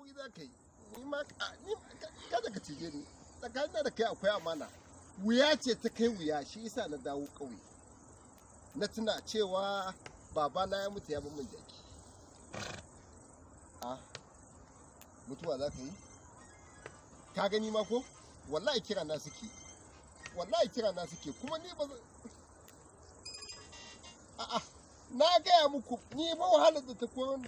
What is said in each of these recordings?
hakuri za ka yi ni ma kada ka cije ni tsakanin da kai akwai amana wuya ce ta kai wuya shi yasa na dawo ƙauye na tuna cewa babana ya mutu ya bar min jaki mutuwa za ka yi ka gani ma ko wallahi kira na suke kuma ni ba na gaya muku ni ba wahalar da ta koyon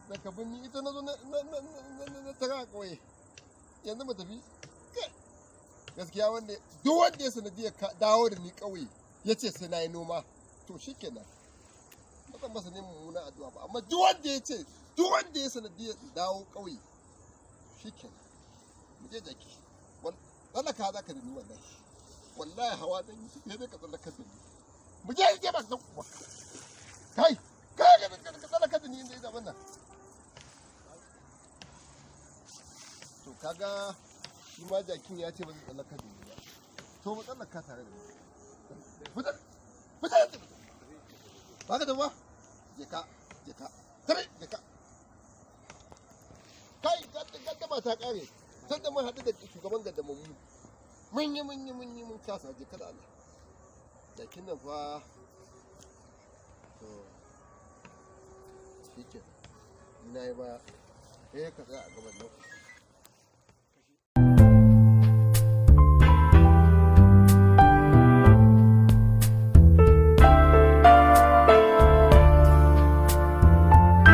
da ka binni ita na zo na tara a ƙauye yanzu mu tafi gaskiya duk wanda ya sanadiyar dawo da ni ƙauye ya ce sai na yi noma to shi kenan ba zan masa neman mummuna addu'a ba amma duk wanda ya sanadiyar dawo ƙauye shi kenan mu je jaki tsallaka za ka da ni wallahi hawa zan yi sai dai ka tsallaka da ni mu je ba ka kai ka tsallaka da ni inda ya zaɓen nan to kaga shi ma jakin ya ce ba zai tsallaka da ni ba to mu tsallaka tare da ni fitar ba ka tafi je ka tare je ka kai gaddama ta kare sanda mun haɗu da shugaban gaddamammu mun kasa je kada Allah jakin nan fa to shi ke ina yi ba ka tsaya a gaban nan